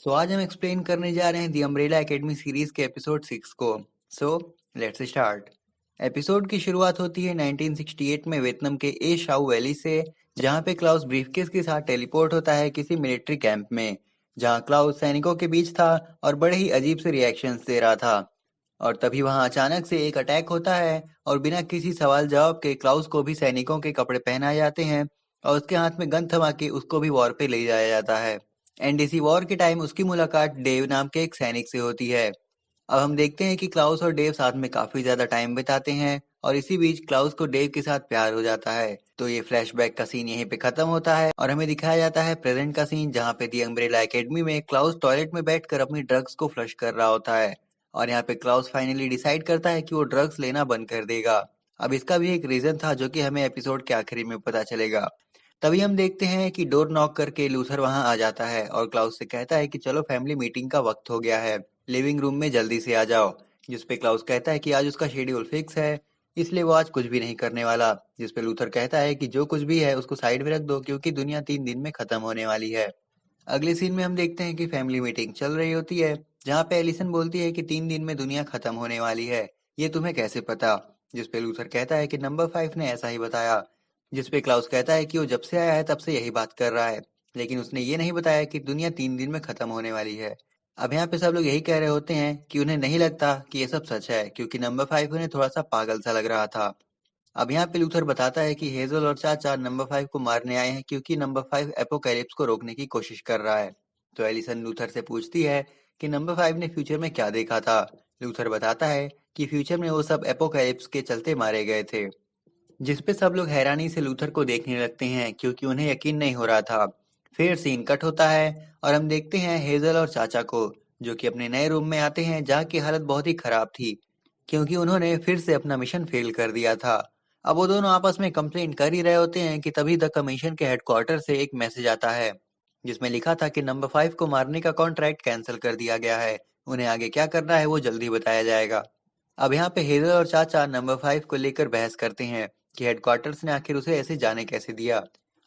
आज हम एक्सप्लेन करने जा रहे हैं दी अम्ब्रेला एकेडमी सीरीज के एपिसोड 6 को। So let's start. एपिसोड की शुरुआत होती है 1968 में वियतनाम के ए शाओ वैली से, जहां पे क्लाउस ब्रीफकेस के साथ टेलीपोर्ट होता है किसी मिलिट्री कैंप में, जहां क्लाउस सैनिकों के बीच था और बड़े ही अजीब से रिएक्शंस दे रहा था। और तभी वहां अचानक से एक अटैक होता है और बिना किसी सवाल जवाब के क्लाउस को भी सैनिकों के कपड़े पहनाए जाते हैं और उसके हाथ में गन थमा के उसको भी वॉर पे ले जाया जाता है। एंड इसी वॉर के टाइम उसकी मुलाकात डेव नाम के एक सैनिक से होती है। अब हम देखते हैं कि क्लाउस और डेव साथ में काफी ज्यादा टाइम बिताते हैं और इसी बीच क्लाउस को डेव के साथ प्यार हो जाता है। तो ये फ्लैशबैक का सीन यहीं पे खत्म होता है और हमें दिखाया जाता है प्रेजेंट का सीन, जहाँ पे दी अम्ब्रेला एकेडमी में क्लाउस टॉयलेट में बैठकर अपनी ड्रग्स को फ्लश कर रहा होता है। और यहाँ पे क्लाउस फाइनली डिसाइड करता है कि वो ड्रग्स लेना बंद कर देगा। अब इसका भी एक रीजन था जो कि हमें एपिसोड के आखिरी में पता चलेगा। तभी हम देखते हैं कि डोर नॉक करके लूथर वहां आ जाता है और क्लाउस से कहता है कि चलो फैमिली मीटिंग का वक्त हो गया है, लिविंग रूम में जल्दी से आ जाओ। जिसपे क्लाउस कहता है कि आज उसका शेड्यूल फिक्स है, इसलिए वो आज कुछ भी नहीं करने वाला। जिसपे लूथर कहता है कि जो कुछ भी है उसको साइड में रख दो, क्योंकि दुनिया 3 दिन में खत्म होने वाली है। अगले सीन में हम देखते हैं कि फैमिली मीटिंग चल रही होती है, जहाँ पे एलिसन बोलती है कि 3 दिन में दुनिया खत्म होने वाली है, ये तुम्हें कैसे पता। जिसपे लूथर कहता है कि नंबर 5 ने ऐसा ही बताया। जिसपे क्लाउस कहता है कि वो जब से आया है तब से यही बात कर रहा है, लेकिन उसने ये नहीं बताया कि दुनिया 3 दिन में खत्म होने वाली है। अब यहाँ पे सब लोग यही कह रहे होते हैं कि उन्हें नहीं लगता कि ये सब सच है, क्योंकि नंबर 5 उन्हें थोड़ा सा पागल सा लग रहा था। अब यहाँ पे लूथर बताता है कि हेजल और चाचा नंबर 5 को मारने आए हैं, क्योंकि नंबर 5 एपोकैलिप्स को रोकने की कोशिश कर रहा है। तो एलिसन लूथर से पूछती है कि नंबर 5 ने फ्यूचर में क्या देखा था। लूथर बताता है कि फ्यूचर में वो सब एपोकैलिप्स के चलते मारे गए थे। जिस पे सब लोग हैरानी से लूथर को देखने लगते हैं, क्योंकि उन्हें यकीन नहीं हो रहा था। फिर सीन कट होता है और हम देखते हैं हेजल और चाचा को, जो कि अपने नए रूम में आते हैं, जहाँ की हालत बहुत ही खराब थी, क्योंकि उन्होंने फिर से अपना मिशन फेल कर दिया था। अब वो दोनों आपस में कंप्लेंट कर ही रहे होते हैं कि तभी द कमीशन के हेडक्वार्टर से एक मैसेज आता है, जिसमें लिखा था कि नंबर 5 को मारने का कॉन्ट्रैक्ट कैंसिल कर दिया गया है। उन्हें आगे क्या करना है वो जल्दी बताया जाएगा। अब यहाँ पे हेजल और चाचा नंबर 5 को लेकर बहस करते हैं कि हेडक्वार्टर्स ने आखिर उसे ऐसे जाने कैसे दिया,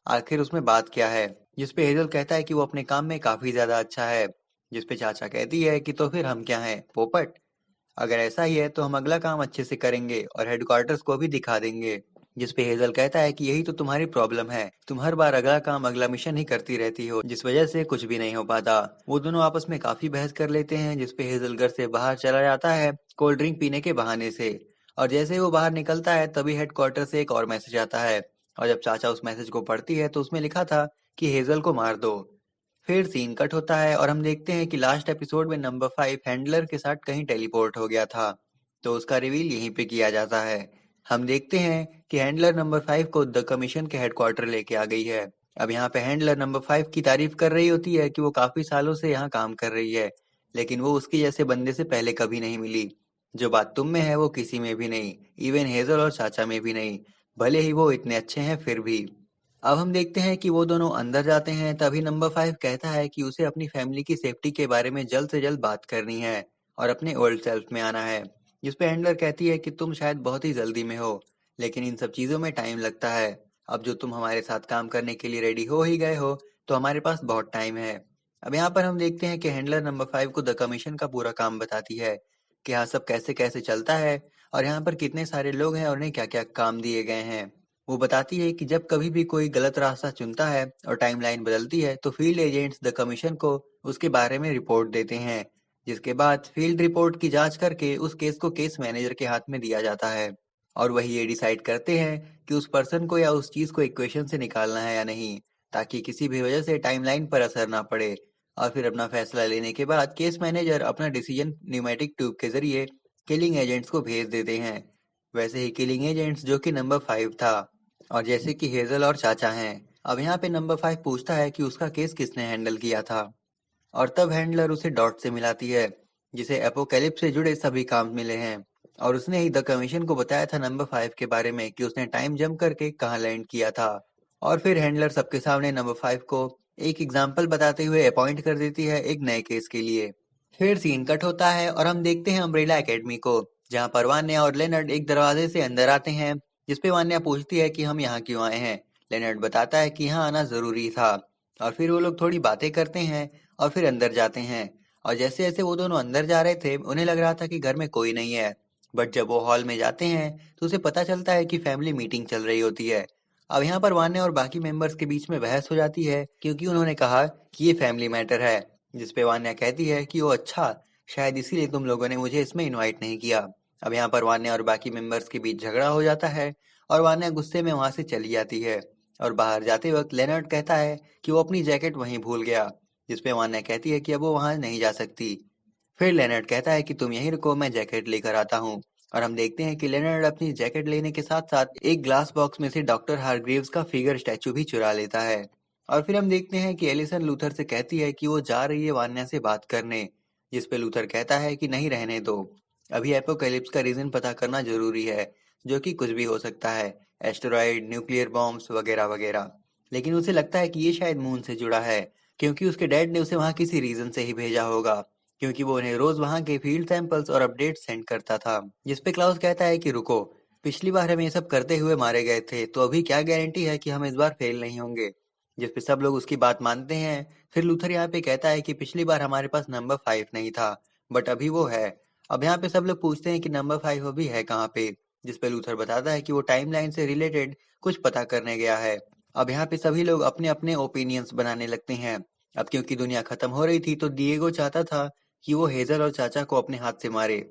आखिर उसमें बात क्या है। जिसपे हेजल कहता है कि वो अपने काम में काफी ज्यादा अच्छा है। जिसपे चाचा कहती है कि तो फिर हम क्या हैं, पोपट। अगर ऐसा ही है तो हम अगला काम अच्छे से करेंगे और हेडक्वार्टर्स को भी दिखा देंगे। जिसपे हेजल कहता है कि यही तो तुम्हारी प्रॉब्लम है, तुम हर बार अगला काम अगला मिशन ही करती रहती हो, जिस वजह से कुछ भी नहीं हो पाता। वो दोनों आपस में काफी बहस कर लेते हैं, जिसपे हेजल घर से बाहर चला जाता है कोल्ड ड्रिंक पीने के बहाने से। और जैसे ही वो बाहर निकलता है तभी हेडक्वार्टर से एक और मैसेज आता है, और जब चाचा उस मैसेज को पढ़ती है तो उसमें लिखा था कि हेजल को मार दो। फिर सीन कट होता है और हम देखते हैं कि लास्ट एपिसोड में नंबर 5 हैंडलर के साथ कहीं टेलीपोर्ट हो गया था, तो उसका रिवील यहीं पे किया जाता है। हम देखते हैं कि हैंडलर नंबर 5 को द कमीशन के हेडक्वार्टर लेके आ गई है। अब यहाँ पे हैंडलर नंबर 5 की तारीफ कर रही होती है कि वो काफी सालों से यहाँ काम कर रही है, लेकिन वो उसके जैसे बंदे से पहले कभी नहीं मिली। जो बात तुम में है वो किसी में भी नहीं, इवन हेजल और चाचा में भी नहीं, भले ही वो इतने अच्छे हैं फिर भी। अब हम देखते हैं कि वो दोनों अंदर जाते हैं, तभी नंबर 5 कहता है कि उसे अपनी फैमिली की सेफ्टी के बारे में जल्द से जल्द बात करनी है और अपने ओल्ड सेल्फ में आना है। जिस पे हैंडलर कहती है कि तुम शायद बहुत ही जल्दी में हो, लेकिन इन सब चीजों में टाइम लगता है। अब जो तुम हमारे साथ काम करने के लिए रेडी हो ही गए हो, तो हमारे पास बहुत टाइम है। अब यहाँ पर हम देखते हैं कि हैंडलर नंबर 5 को द कमीशन का पूरा काम बताती है कि यहाँ सब कैसे कैसे चलता है और यहाँ पर कितने सारे लोग हैं और उन्हें क्या क्या काम दिए गए हैं। वो बताती है कि जब कभी भी कोई गलत रास्ता चुनता है और टाइमलाइन बदलती है, तो फील्ड एजेंट्स द कमीशन को उसके बारे में रिपोर्ट देते हैं, जिसके बाद फील्ड रिपोर्ट की जांच करके उस केस को केस मैनेजर के हाथ में दिया जाता है, और वही ये डिसाइड करते हैं कि उस पर्सन को या उस चीज को इक्वेशन से निकालना है या नहीं, ताकि किसी भी वजह से टाइमलाइन पर असर ना पड़े। और फिर अपना फैसला लेने के बाद केस मैनेजर अपना डिसीजन न्यूमेटिक ट्यूब के जरिए किलिंग एजेंट्स को भेज देते हैं। वैसे ही किलिंग एजेंट्स जो कि नंबर 5 था, और जैसे कि हेजल और चाचा हैं। अब यहाँ पे नंबर 5 पूछता है कि उसका केस किसने हैंडल किया था, और तब हैंडलर उसे डॉट से मिलाती है, जिसे एपोकैलिप्स से जुड़े सभी काम मिले हैं। और उसने ही द कमीशन को बताया था नंबर 5 के बारे में कि उसने टाइम जंप करके कहाँ लैंड किया था। और फिर हैंडलर सबके सामने नंबर 5 को एक एग्जाम्पल बताते हुए अपॉइंट कर देती है एक नए केस के लिए। फिर सीन कट होता है और हम देखते हैं अम्ब्रेला एकेडमी को, जहाँ पर वान्या और लेनर्ड एक दरवाजे से अंदर आते हैं। जिसपे वान्या पूछती है कि हम यहाँ क्यों आए हैं। लेनर्ड बताता है कि यहाँ आना जरूरी था। और फिर वो लोग थोड़ी बातें करते हैं और फिर अंदर जाते हैं। और जैसे जैसे वो दोनों अंदर जा रहे थे उन्हें लग रहा था कि घर में कोई नहीं है, बट जब वो हॉल में जाते हैं तो उसे पता चलता है कि फैमिली मीटिंग चल रही होती है। अब यहाँ पर वान्या और बाकी मेंबर्स के बीच में बहस हो जाती है क्योंकि उन्होंने कहा कि ये फैमिली मैटर है, जिसपे वान्या कहती है कि ओ अच्छा, शायद इसीलिए तुम लोगों ने मुझे इसमें इनवाइट नहीं किया। अब यहाँ पर वान्या और बाकी मेंबर्स के बीच झगड़ा हो जाता है और वान्या गुस्से में वहां से चली जाती है। और बाहर जाते वक्त लेनर्ड कहता है कि वो अपनी जैकेट वहीं भूल गया, जिसपे वान्या कहती है कि अब वो वहां नहीं जा सकती। फिर लेनर्ड कहता है कि तुम यहीं रुको, मैं जैकेट लेकर आता हूँ। और हम देखते हैं कि लेनर्ड अपनी जैकेट लेने के साथ साथ एक ग्लास बॉक्स में से डॉक्टर हारग्रीव्स का फिगर स्टैचू भी चुरा लेता है। और फिर हम देखते हैं कि एलिसन लूथर से कहती है कि वो जा रही है वान्या से बात करने, जिसपे लूथर कहता है कि नहीं, रहने दो, अभी एपोकैलिप्स का रीजन पता करना जरूरी है, जो कि कुछ भी हो सकता है, एस्टेरॉइड, न्यूक्लियर बॉम्ब्स वगैरह वगैरह। लेकिन उसे लगता है कि ये शायद मून से जुड़ा है, क्योंकि उसके डैड ने उसे वहां किसी रीजन से ही भेजा होगा, क्योंकि वो उन्हें रोज वहां के फील्ड सैंपल्स और अपडेट सेंड करता था। जिसपे क्लाउस कहता है कि रुको, पिछली बार हम ये सब करते हुए मारे गए थे, तो अभी क्या गारंटी है कि हम इस बार फेल नहीं होंगे। जिसपे सब लोग उसकी बात मानते हैं। फिर लूथर यहाँ पे कहता है कि पिछली बार हमारे पास नंबर 5 नहीं था, बट अभी वो है। अब यहाँ पे सब लोग पूछते हैं कि नंबर 5 अभी है कहाँ पे, जिसपे लूथर बताता है कि वो टाइमलाइन से रिलेटेड कुछ पता करने गया है। अब यहाँ पे सभी लोग अपने अपने ओपिनियंस बनाने लगते हैं। अब क्योंकि दुनिया खत्म हो रही थी तो डिएगो चाहता था कि वो हेजल और चाचा को अपने हाथ से मारे,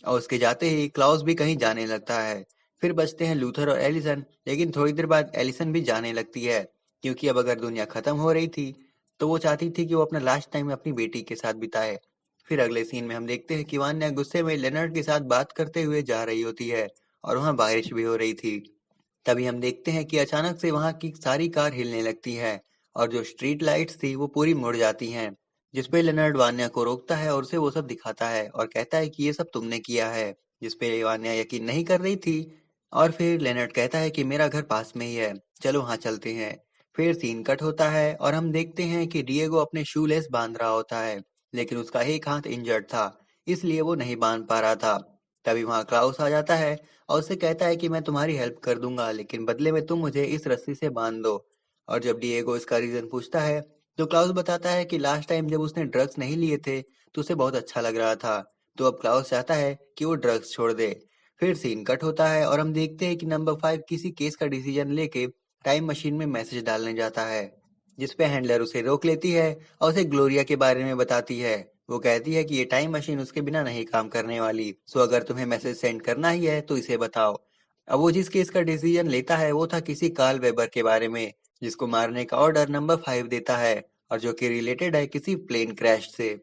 और उसके जाते ही क्लाउस भी कहीं जाने लगता है। फिर बचते हैं लूथर और एलिसन, लेकिन थोड़ी देर बाद एलिसन भी जाने लगती है, क्योंकि अब अगर दुनिया खत्म हो रही थी तो वो चाहती थी कि वो अपना लास्ट टाइम अपनी बेटी के साथ बिताए। फिर अगले सीन में हम देखते हैं कि वान्या गुस्से में लेनर्ड के साथ बात करते हुए जा रही होती है, और वहाँ बारिश भी हो रही थी। तभी हम देखते हैं कि अचानक से वहां की सारी कार हिलने लगती है, और जो स्ट्रीट लाइट्स थी वो पूरी मुड़ जाती हैं। जिसपे लेनर्ड वान्या को रोकता है और उसे वो सब दिखाता है और कहता है कि ये सब तुमने किया है, जिसपे वान्या यकीन नहीं कर रही थी। और फिर लेनर्ड कहता है कि मेरा घर पास में ही है, चलो हाँ चलते हैं। फिर सीन कट होता है और हम देखते हैं कि डिएगो अपने शूलेस बांध रहा होता है, लेकिन उसका एक हाथ इंजर्ड था, इसलिए वो नहीं बांध पा रहा था। तभी वहां क्लाउस आ जाता है और उससे कहता है कि मैं तुम्हारी हेल्प कर दूंगा, लेकिन बदले में तुम मुझे इस रस्सी से बांध दो। और जब डिएगो इसका रीजन पूछता है तो क्लाउस बताता है कि लास्ट टाइम जब उसने ड्रग्स नहीं लिए थे तो उसे बहुत अच्छा लग रहा था, तो अब क्लाउस चाहता है कि वो ड्रग्स छोड़ दे। फिर सीन कट होता है और हम देखते हैं कि नंबर 5 किसी केस का डिसीजन लेके टाइम मशीन में मैसेज डालने जाता है, जिसपे हैंडलर उसे रोक लेती है और उसे ग्लोरिया के बारे में बताती है। वो कहती है कि ये टाइम मशीन उसके बिना नहीं काम करने वाली, सो अगर तुम्हें मैसेज सेंड करना ही है तो इसे बताओ। अब वो जिस केस का डिसीजन लेता है वो था किसी कार्ल वेबर के बारे में, जिसको मारने का ऑर्डर नंबर 5 देता है, और जो कि रिलेटेड है किसी प्लेन क्रैश से।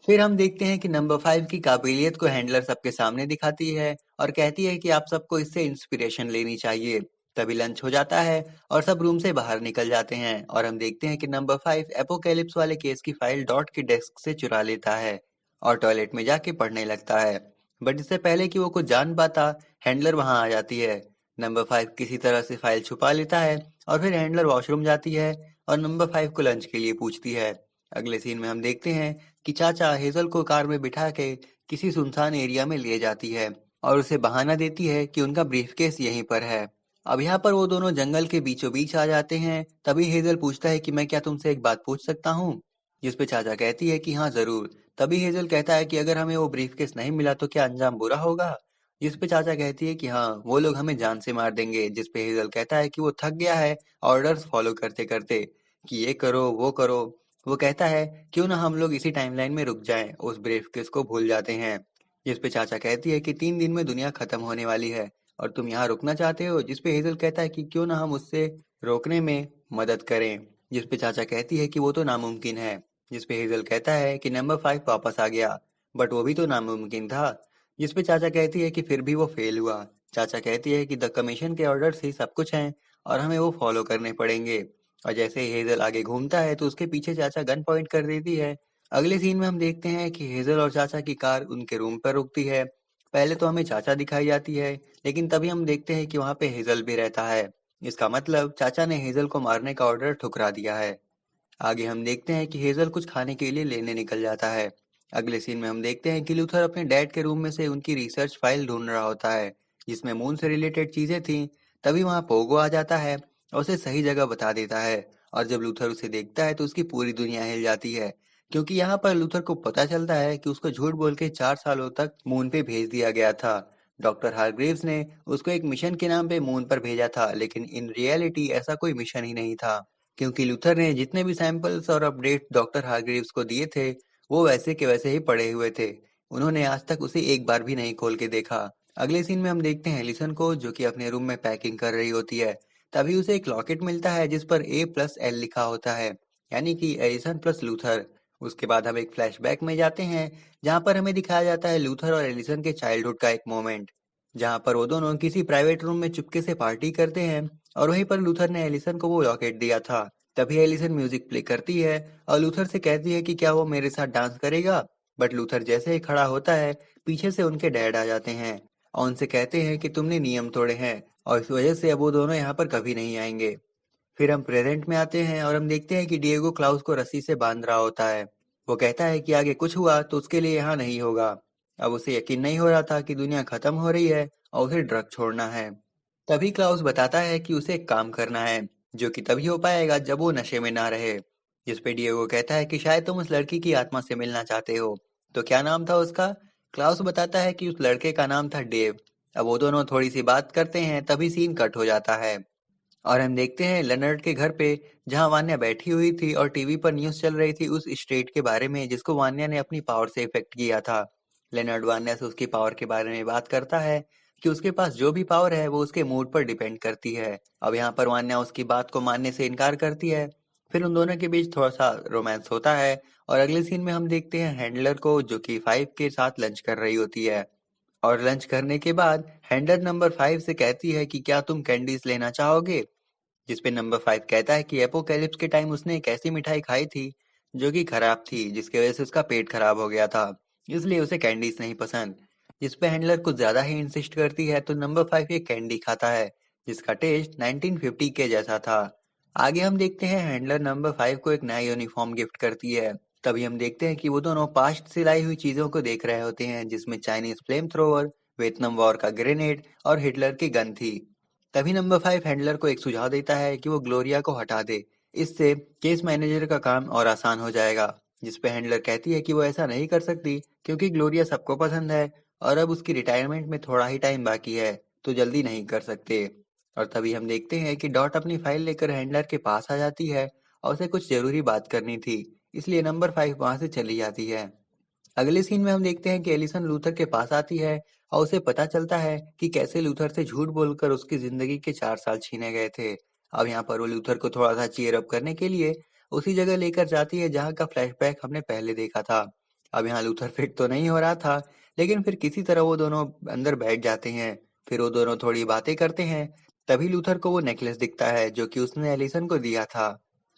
फिर हम देखते हैं कि नंबर 5 की काबिलियत को हैंडलर सबके सामने दिखाती है और कहती है कि आप सबको इससे इंस्पिरेशन लेनी चाहिए। तभी लंच हो जाता है और सब रूम से बाहर निकल जाते हैं, और हम देखते हैं कि नंबर 5 एपोकैलिप्स वाले केस की फाइल डॉट की डेस्क से चुरा लेता है और टॉयलेट में जाके पढ़ने लगता है। बट इससे पहले कि वो कुछ जान पाता, हैंडलर वहां आ जाती है। नंबर 5 किसी तरह से फाइल छुपा लेता है और फिर हैंडलर वॉशरूम जाती है और नंबर 5 को लंच के लिए पूछती है। अगले सीन में हम देखते हैं कि चाचा हेजल को कार में बिठा के किसी सुनसान एरिया में ले जाती है और उसे बहाना देती है कि उनका ब्रीफकेस यहीं पर है। अब यहाँ पर वो दोनों जंगल के बीचों बीच आ जाते हैं। तभी हेजल पूछता है कि मैं क्या तुमसे एक बात पूछ सकता हूँ, जिसपे चाचा कहती है कि हाँ जरूर। तभी हेजल कहता है कि अगर हमें वो ब्रीफकेस नहीं मिला तो क्या अंजाम बुरा होगा, जिसपे चाचा कहती है कि हाँ, वो लोग हमें जान से मार देंगे। जिसपे हेजल कहता है कि वो थक गया है ऑर्डर्स फॉलो करते करते, कि ये करो वो करो। वो कहता है क्यों ना हम लोग इसी टाइमलाइन में रुक जाएं, उस ब्रीफकेस को भूल जाते हैं। जिसपे चाचा कहती है कि 3 दिन में दुनिया खत्म होने वाली है और तुम यहाँ रुकना चाहते हो। जिसपे हेजल कहता है कि क्यों ना हम उससे रोकने में मदद करें। जिसपे चाचा कहती है कि वो तो नामुमकिन है। जिसपे हेजल कहता है कि नंबर 5 वापस आ गया, बट वो भी तो नामुमकिन था। जिसपे चाचा कहती है कि फिर भी वो फेल हुआ। चाचा कहती है कि द कमीशन के ऑर्डर्स ही सब कुछ हैं और हमें वो फॉलो करने पड़ेंगे। और जैसे ही हेजल आगे घूमता है तो उसके पीछे चाचा गन पॉइंट कर देती है। अगले सीन में हम देखते हैं कि हेजल और चाचा की कार उनके रूम पर रुकती है। पहले तो हमें चाचा दिखाई जाती है, लेकिन तभी हम देखते हैं कि वहाँ पे हेजल भी रहता है। इसका मतलब चाचा ने हेजल को मारने का ऑर्डर ठुकरा दिया है। आगे हम देखते हैं कि हेजल कुछ खाने के लिए लेने निकल जाता है। अगले सीन में हम देखते हैं कि लूथर अपने डैड के रूम में से उनकी रिसर्च फाइल ढूंढ रहा होता है, जिसमें मून से रिलेटेड चीजें थीं। तभी वहाँ पोगो आ जाता है और उसे सही जगह बता देता है। और जब लूथर उसे देखता है तो उसकी पूरी दुनिया हिल जाती है, क्योंकि यहाँ पर लूथर को पता चलता है कि उसको झूठ बोल के 4 सालों तक मून पे भेज दिया गया था। डॉक्टर हारग्रीव्स ने उसको एक मिशन के नाम पे मून पर भेजा था, लेकिन इन रियलिटी ऐसा कोई मिशन ही नहीं था, क्योंकि लूथर ने जितने भी सैंपल्स और अपडेट डॉक्टर हारग्रीव्स को दिए थे वो वैसे के वैसे ही पड़े हुए थे। उन्होंने आज तक उसे एक बार भी नहीं खोल के देखा। अगले सीन में हम देखते हैं एलिसन को, जो कि अपने रूम में पैकिंग कर रही होती है। तभी उसे एक लॉकेट मिलता है जिस पर A+L लिखा होता है, यानी कि एलिसन प्लस लूथर। उसके बाद हम एक फ्लैशबैक में जाते हैं जहां पर हमें दिखाया जाता है लूथर और एलिसन के चाइल्डहुड का एक मोमेंट, जहां पर वो दोनों किसी प्राइवेट रूम में चुपके से पार्टी करते हैं और वहीं पर लूथर ने एलिसन को वो लॉकेट दिया था। तभी एलिसन म्यूजिक प्ले करती है और लूथर से कहती है कि क्या वो मेरे साथ डांस करेगा। बट लूथर जैसे ही खड़ा होता है, पीछे से उनके डैड आ जाते हैं और उनसे कहते हैं कि तुमने नियम तोड़े हैं और इस वजह से अब वो दोनों यहाँ पर कभी नहीं आएंगे। फिर हम प्रेजेंट में आते हैं और हम देखते हैं कि डिएगो क्लाउस को रस्सी से बांध रहा होता है। वो कहता है कि आगे कुछ हुआ तो उसके लिए यहाँ नहीं होगा। अब उसे यकीन नहीं हो रहा था कि दुनिया खत्म हो रही है और उसे ड्रग छोड़ना है। तभी क्लाउस बताता है कि उसे एक काम करना है, जो कि तभी हो पाएगा जब वो नशे में ना रहे। जिस पे डिएगो कहता है कि शायद तुम उस लड़की की आत्मा से मिलना चाहते हो। तो क्या नाम था उसका? क्लाउस बताता है कि उस लड़के का नाम था डेव। अब वो दोनों थोड़ी सी बात करते हैं, तभी सीन कट हो जाता है और हम देखते हैं लेनर्ड के घर पे, जहां वान्या बैठी हुई थी और टीवी पर न्यूज़ चल रही थी उस स्टेट के बारे में जिसको वान्या ने अपनी पावर से इफेक्ट किया था। लेनर्ड वान्या से उसकी पावर के बारे में बात करता है कि उसके पास जो भी पावर है वो उसके मूड पर डिपेंड करती है। अब यहाँ पर वान्या उसकी बात को मानने से इनकार करती है। फिर उन दोनों के बीच थोड़ा सा रोमांस होता है और अगले सीन में हम देखते हैं हैंडलर को, जो कि 5 के साथ लंच कर रही होती है। और लंच करने के बाद हैंडलर नंबर 5 से कहती है कि क्या तुम कैंडीज लेना चाहोगे। जिस पे नंबर 5 कहता है कि एपोकैलिप्स के टाइम उसने एक ऐसी मिठाई खाई थी जो कि खराब थी, जिसकी वजह से उसका पेट खराब हो गया था, इसलिए उसे कैंडीज नहीं पसंद। जिस पे हैंडलर कुछ ज्यादा ही इंसिस्ट करती है तो नंबर 5 एक कैंडी खाता है जिसका टेस्ट 1950 के जैसा था। आगे हम देखते हैं हैंडलर नंबर 5 को एक नया यूनिफॉर्म गिफ्ट करती है। तभी हम देखते हैं कि वो दोनों पास्ट से लाई हुई चीजों को देख रहे होते हैं, जिसमें Chinese flame thrower, Vietnam war का ग्रेनेड और हिटलर की गन थी। तभी नंबर 5 हैंडलर को एक सुझाव देता है कि वो ग्लोरिया को हटा दे, इससे केस मैनेजर का काम और आसान हो जाएगा। जिस पे हैंडलर कहती है कि वो ऐसा नहीं कर सकती क्योंकि ग्लोरिया सबको पसंद है और अब उसकी रिटायरमेंट में थोड़ा ही टाइम बाकी है, तो जल्दी नहीं कर सकते। और तभी हम देखते हैं कि डॉट अपनी फाइल लेकर हैंडलर के पास आ जाती है और उसे कुछ जरूरी बात करनी थी, इसलिए नंबर 5 वहां से चली जाती है। अगले सीन में हम देखते हैं कि एलिसन लूथर के पास आती है और उसे पता चलता है कि कैसे लूथर से झूठ बोलकर उसकी जिंदगी के 4 साल छीने गए थे। अब यहाँ पर वो लूथर को थोड़ा सा चीयर अप करने के लिए उसी जगह लेकर जाती है जहाँ का फ्लैशबैक हमने पहले देखा था। अब यहाँ लूथर फिट तो नहीं हो रहा था, लेकिन फिर किसी तरह वो दोनों अंदर बैठ जाते हैं। फिर वो दोनों थोड़ी बातें करते हैं। तभी लूथर को वो नेकलेस दिखता है जो कि उसने एलिसन को दिया था।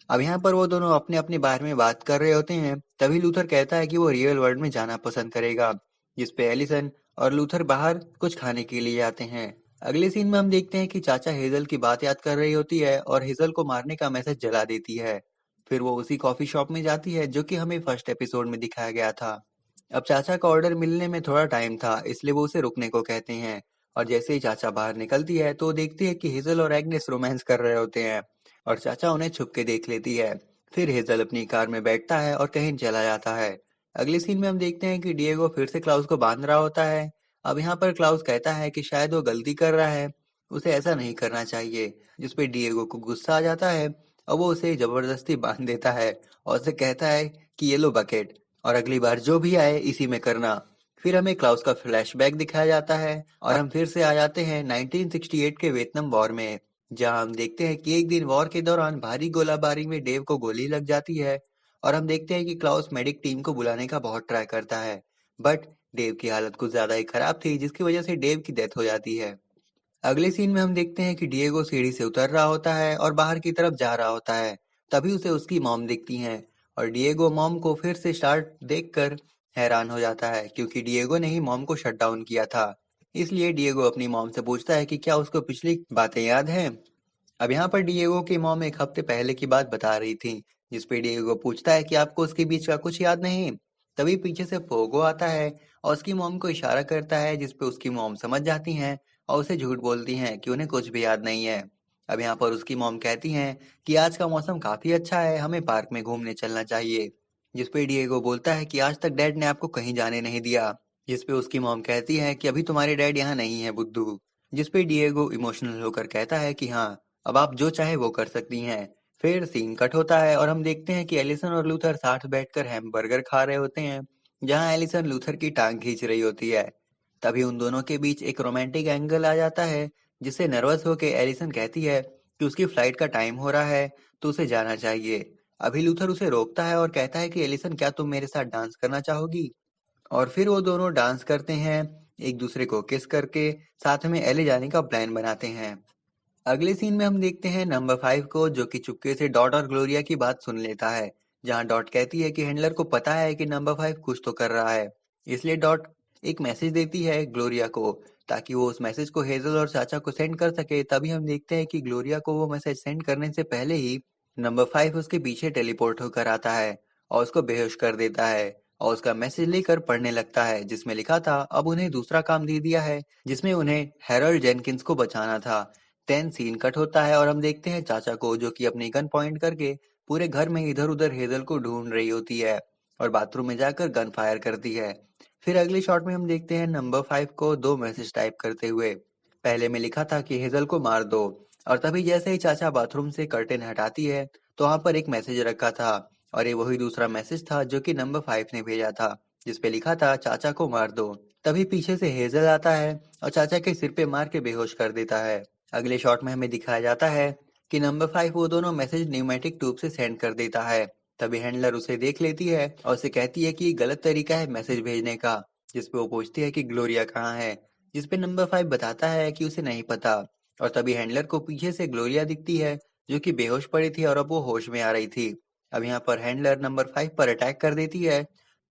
अब यहाँ पर वो दोनों अपने अपने बारे में बात कर रहे होते हैं। तभी लूथर कहता है कि वो रियल वर्ल्ड में जाना पसंद करेगा, जिस पे एलिसन और लूथर बाहर कुछ खाने के लिए आते हैं। अगले सीन में हम देखते हैं कि चाचा हेजल की बात याद कर रही होती है और हेजल को मारने का मैसेज जला देती है। फिर वो उसी कॉफी शॉप में जाती है जो कि हमें फर्स्ट एपिसोड में दिखाया गया था। अब चाचा का ऑर्डर मिलने में थोड़ा टाइम था, इसलिए वो उसे रुकने को कहते हैं। और जैसे ही चाचा बाहर निकलती है तो वो देखती है कि हेजल और एग्नेस रोमांस कर रहे होते हैं और चाचा उन्हें छुप के देख लेती है। फिर हेजल अपनी कार में बैठता है और कहीं चला जाता है। अगले सीन में हम देखते हैं कि डिएगो फिर से क्लाउस को बांध रहा होता है। अब यहाँ पर क्लाउस कहता है कि शायद वो गलती कर रहा है, उसे ऐसा नहीं करना चाहिए। जिस पे डिएगो को गुस्सा आ जाता है और वो उसे जबरदस्ती बांध देता है और उसे कहता है कि ये लो बकेट और अगली बार जो भी आए इसी में करना। फिर हमें क्लाउस का फ्लैशबैक दिखाया जाता है और हम फिर से आ जाते हैं 1968 के वियतनाम वॉर में, जहां हम देखते हैं कि एक दिन वॉर के दौरान भारी गोलाबारी में डेव को गोली लग जाती है और हम देखते हैं कि क्लाउस मेडिक टीम को बुलाने का बहुत ट्राई करता है, बट डेव की हालत कुछ ज्यादा ही खराब थी जिसकी वजह से डेव की डेथ हो जाती है। अगले सीन में हम देखते हैं कि डिएगो सीढ़ी से उतर रहा होता है और बाहर की तरफ जा रहा होता है। तभी उसे उसकी मॉम दिखती हैं और डिएगो मॉम को फिर से स्टार्ट देखकर हैरान हो जाता है, क्योंकि डिएगो ने ही मॉम को शट डाउन किया था। इसलिए डिएगो अपनी मॉम से पूछता है कि क्या उसको पिछली बातें याद हैं। अब यहाँ पर डिएगो की मॉम एक हफ्ते पहले की बात बता रही थी, जिस पे डिएगो पूछता है कि आपको उसके बीच का कुछ याद नहीं। तभी पीछे से पोगो आता है और उसकी मॉम को इशारा करता है, जिस पे उसकी मॉम समझ जाती हैं और उसे झूठ बोलती हैं कि उन्हें कुछ भी याद नहीं है। अब यहाँ पर उसकी मॉम कहती हैं कि आज का मौसम काफी अच्छा है, हमें पार्क में घूमने चलना चाहिए। जिसपे डिएगो बोलता है कि आज तक डैड ने आपको कहीं जाने नहीं दिया, जिसपे उसकी मॉम कहती है कि अभी तुम्हारे डैड यहाँ नहीं है बुद्धू, जिसपे डिएगो इमोशनल होकर कहता है कि हाँ, अब आप जो चाहे वो कर सकती हैं। फिर सीन कट होता है और हम देखते हैं कि एलिसन और लूथर साथ बैठकर हैमबर्गर खा रहे होते हैं, जहाँ एलिसन लूथर की टांग खींच रही होती है। तभी उन दोनों के बीच एक रोमांटिक एंगल आ जाता है, जिससे नर्वस होकर एलिसन कहती है कि उसकी फ्लाइट का टाइम हो रहा है, तो उसे जाना चाहिए। अभी लूथर उसे रोकता है और कहता है कि एलिसन, क्या तुम मेरे साथ डांस करना चाहोगी? और फिर वो दोनों डांस करते हैं, एक दूसरे को किस करके साथ में एले जाने का प्लान बनाते हैं। अगले सीन में हम देखते हैं नंबर 5 को, जो कि चुपके से डॉट और ग्लोरिया की बात सुन लेता है, जहां डॉट कहती है कि हैंडलर को पता है कि नंबर 5 कुछ तो कर रहा है। इसलिए डॉट एक मैसेज देती है ग्लोरिया को, ताकि वो उस मैसेज को हेजल और चाचा को सेंड कर सके। तभी हम देखते हैं कि ग्लोरिया को वो मैसेज सेंड करने से पहले ही नंबर 5 उसके पीछे टेलीपोर्ट होकर आता है और उसको बेहोश कर देता है, और उसका मैसेज लेकर पढ़ने लगता है, जिसमें लिखा था अब उन्हें दूसरा काम दे दिया है, जिसमें उन्हें हैरोल्ड जेनकिंस को बचाना था। देन सीन कट होता है और हम देखते हैं चाचा को, जो कि अपनी गन पॉइंट करके पूरे घर में इधर उधर हेजल को ढूंढ रही होती है और बाथरूम में जाकर गन फायर करती है। फिर अगले शॉट में हम देखते हैं नंबर 5 को दो मैसेज टाइप करते हुए। पहले में लिखा था कि हेजल को मार दो, और तभी जैसे ही चाचा बाथरूम से कर्टेन हटाती है तो वहां पर एक मैसेज रखा था, और ये वही दूसरा मैसेज था जो कि नंबर 5 ने भेजा था, जिसपे लिखा था चाचा को मार दो। तभी पीछे से हेजल आता है और चाचा के सिर पे मार के बेहोश कर देता है। अगले शॉट में हमें दिखाया जाता है कि नंबर 5 वो दोनों मैसेज न्यूमेटिक ट्यूब से सेंड कर देता है। तभी हैंडलर उसे देख लेती है और उसे कहती है कि ये गलत तरीका है मैसेज भेजने का, जिसपे वो पूछती है कि ग्लोरिया कहाँ है, जिसपे नंबर 5 बताता है कि उसे नहीं पता। और तभी हैंडलर को पीछे से ग्लोरिया दिखती है, जो कि बेहोश पड़ी थी और अब वो होश में आ रही थी। अब यहाँ पर हैंडलर नंबर 5 पर अटैक कर देती है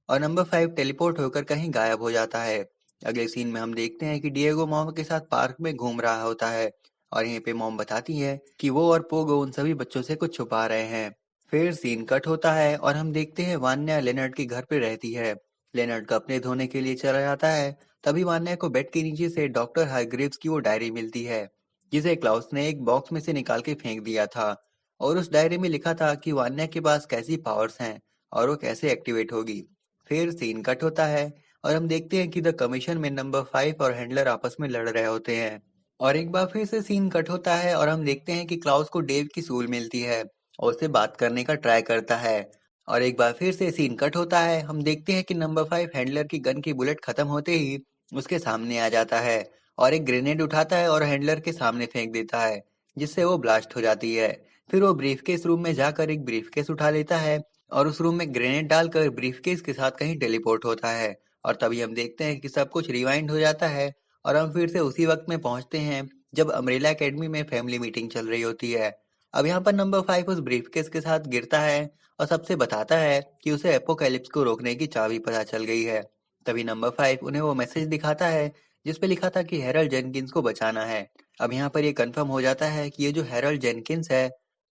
और नंबर 5 टेलीपोर्ट होकर कहीं गायब हो जाता है। अगले सीन में हम देखते हैं कि डिएगो मॉम के साथ पार्क में घूम रहा होता है, और यहीं पे मॉम बताती है कि वो और पोगो उन सभी बच्चों से कुछ छुपा रहे हैं। फिर सीन कट होता है और हम देखते हैं वान्या लेनर्ड के घर पे रहती है। लेनर्ड कपड़े धोने के लिए चला जाता है। तभी वान्या को बेड के नीचे से डॉक्टर हारग्रीव्स की वो डायरी मिलती है, जिसे क्लाउस ने एक बॉक्स में से निकाल के फेंक दिया था, और उस डायरी में लिखा था कि वान्या के पास कैसी पावर्स हैं और वो कैसे एक्टिवेट होगी। फिर सीन कट होता है और हम देखते हैं कि द कमीशन में नंबर 5 और हैंडलर आपस में लड़ रहे होते हैं। और एक बार फिर से सीन कट होता है और हम देखते हैं कि क्लाउस को डेव की सूल मिलती है और उससे बात करने का ट्राई करता है। और एक बार फिर से सीन कट होता है, हम देखते हैं कि नंबर 5 हैंडलर की गन की बुलेट खत्म होते ही उसके सामने आ जाता है और एक ग्रेनेड उठाता है और हैंडलर के सामने फेंक देता है, जिससे वो ब्लास्ट हो जाती है। फिर वो ब्रीफकेस रूम में जाकर एक ब्रीफकेस उठा लेता है और उस रूम में ग्रेनेड डालकर ब्रीफकेस के साथ कहीं टेलीपोर्ट होता है। और तभी हम देखते हैं कि सब कुछ रिवाइंड हो जाता है और हम फिर से उसी वक्त में पहुंचते हैं जब अम्ब्रेला एकेडमी में फैमिली मीटिंग चल रही होती है। अब यहाँ पर नंबर 5 उस ब्रीफकेस के साथ गिरता है और सबसे बताता है कि उसे एपोकैलिप्स को रोकने की चाबी पता चल गई है। तभी नंबर 5 उन्हें वो मैसेज दिखाता है जिसपे लिखा था कि हैरोल्ड जेनकिंस को बचाना है। अब यहाँ पर ये कंफर्म हो जाता है कि ये जो हैरोल्ड जेनकिंस है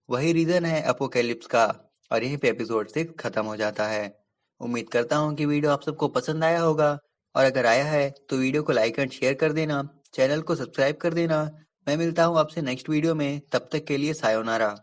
वही रीजन है एपोकैलिप्स का, और यहीं पे एपिसोड 6 खत्म हो जाता है। उम्मीद करता हूँ कि वीडियो आप सबको पसंद आया होगा, और अगर आया है तो वीडियो को लाइक एंड शेयर कर देना, चैनल को सब्सक्राइब कर देना। मैं मिलता हूँ आपसे नेक्स्ट वीडियो में, तब तक के लिए सायोनारा।